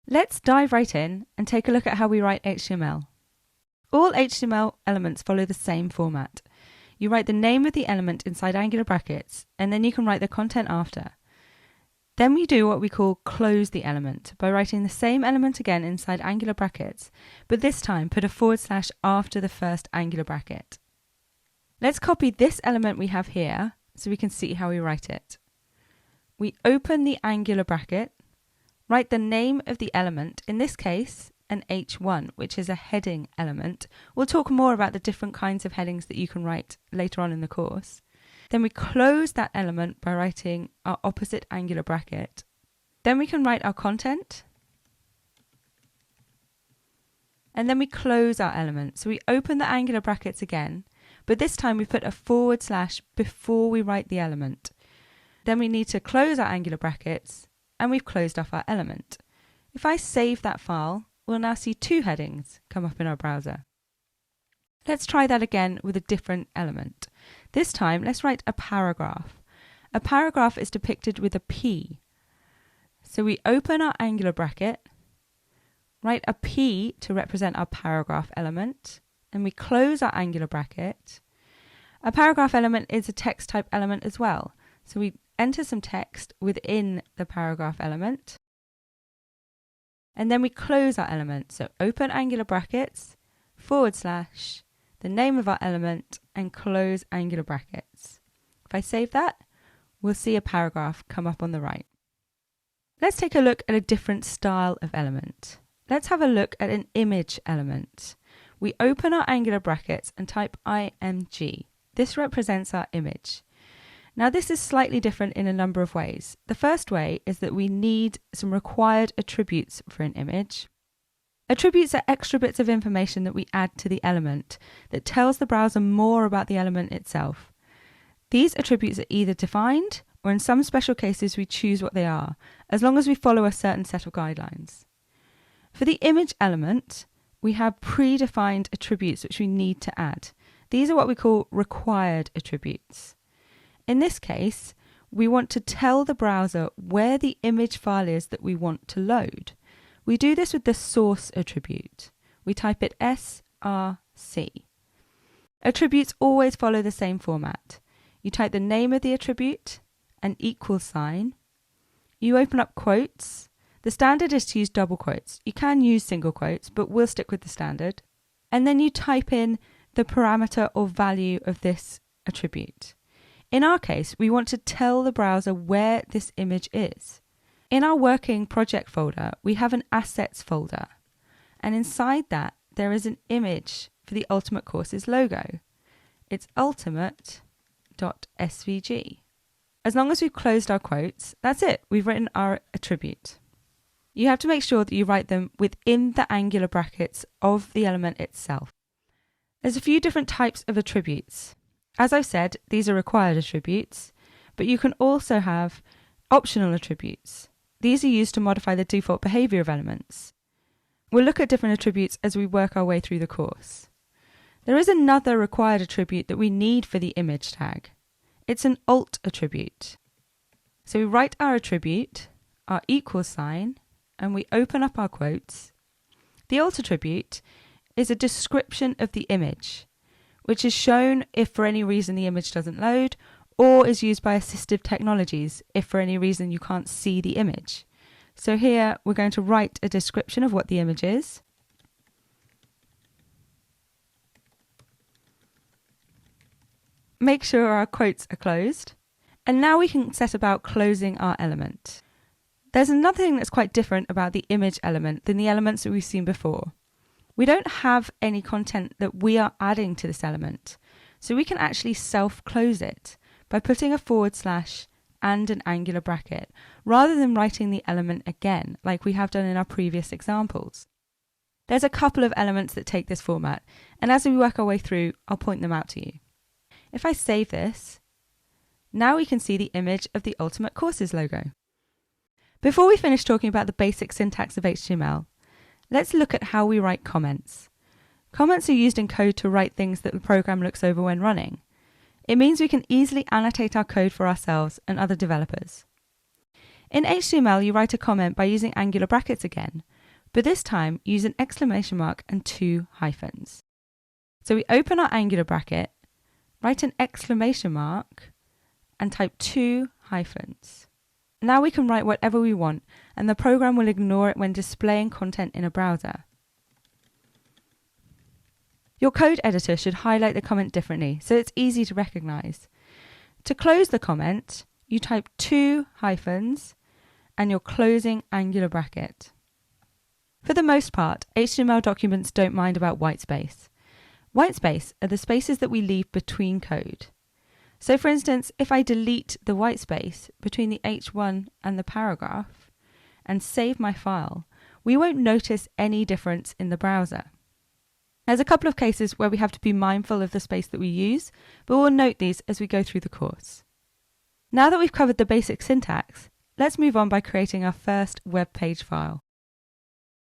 Let's dive right in and take a look at how we write HTML. All HTML elements follow the same format. You write the name of the element inside angular brackets, and then you can write the content after. Then we do what we call close the element by writing the same element again inside angular brackets, but this time put a / after the first angular bracket. Let's copy this element we have here so we can see how we write it. We open the angular bracket, write the name of the element, in this case an H1, which is a heading element. We'll talk more about the different kinds of headings that you can write later on in the course. Then we close that element by writing our opposite angular bracket. Then we can write our content. And then we close our element. So we open the angular brackets again, but this time we put a / before we write the element. Then we need to close our angular brackets, and we've closed off our element. If I save that file, we'll now see two headings come up in our browser. Let's try that again with a different element. This time, let's write a paragraph. A paragraph is depicted with a P. So we open our angular bracket, write a P to represent our paragraph element, and we close our angular bracket. A paragraph element is a text type element as well. So we enter some text within the paragraph element, and then we close our element. So open angular brackets, / the name of our element, and close angular brackets. If I save that, we'll see a paragraph come up on the right. Let's take a look at a different style of element. Let's have a look at an image element. We open our angular brackets and type img. This represents our image. Now this is slightly different in a number of ways. The first way is that we need some required attributes for an image. Attributes are extra bits of information that we add to the element that tells the browser more about the element itself. These attributes are either defined, or in some special cases we choose what they are, as long as we follow a certain set of guidelines. For the image element, we have predefined attributes which we need to add. These are what we call required attributes. In this case, we want to tell the browser where the image file is that we want to load. We do this with the source attribute. We type it src. Attributes always follow the same format. You type the name of the attribute, an equal sign. You open up quotes. The standard is to use double quotes. You can use single quotes, but we'll stick with the standard. And then you type in the parameter or value of this attribute. In our case, we want to tell the browser where this image is. In our working project folder, we have an assets folder, and inside that there is an image for the Ultimate Courses logo. It's ultimate.svg. As long as we've closed our quotes, that's it, we've written our attribute. You have to make sure that you write them within the angular brackets of the element itself. There's a few different types of attributes. As I've said, these are required attributes, but you can also have optional attributes. These are used to modify the default behavior of elements. We'll look at different attributes as we work our way through the course. There is another required attribute that we need for the image tag. It's an alt attribute. So we write our attribute, our equal sign, and we open up our quotes. The alt attribute is a description of the image, which is shown if for any reason the image doesn't load, or is used by assistive technologies if for any reason you can't see the image. So here we're going to write a description of what the image is. Make sure our quotes are closed. And now we can set about closing our element. There's another thing that's quite different about the image element than the elements that we've seen before. We don't have any content that we are adding to this element, so we can actually self-close it by putting a / and an angular bracket, rather than writing the element again, like we have done in our previous examples. There's a couple of elements that take this format, and as we work our way through, I'll point them out to you. If I save this, now we can see the image of the Ultimate Courses logo. Before we finish talking about the basic syntax of HTML, let's look at how we write comments. Comments are used in code to write things that the program looks over when running. It means we can easily annotate our code for ourselves and other developers. In HTML, you write a comment by using angular brackets again, but this time use an exclamation mark and 2 hyphens. So we open our Angular bracket, write an exclamation mark, and type 2 hyphens. Now we can write whatever we want, and the program will ignore it when displaying content in a browser. Your code editor should highlight the comment differently, so it's easy to recognize. To close the comment, you type 2 hyphens and your closing Angular bracket. For the most part, HTML documents don't mind about whitespace. Whitespace are the spaces that we leave between code. So for instance, if I delete the whitespace between the H1 and the paragraph and save my file, we won't notice any difference in the browser. There's a couple of cases where we have to be mindful of the space that we use, but we'll note these as we go through the course. Now that we've covered the basic syntax, let's move on by creating our first web page file.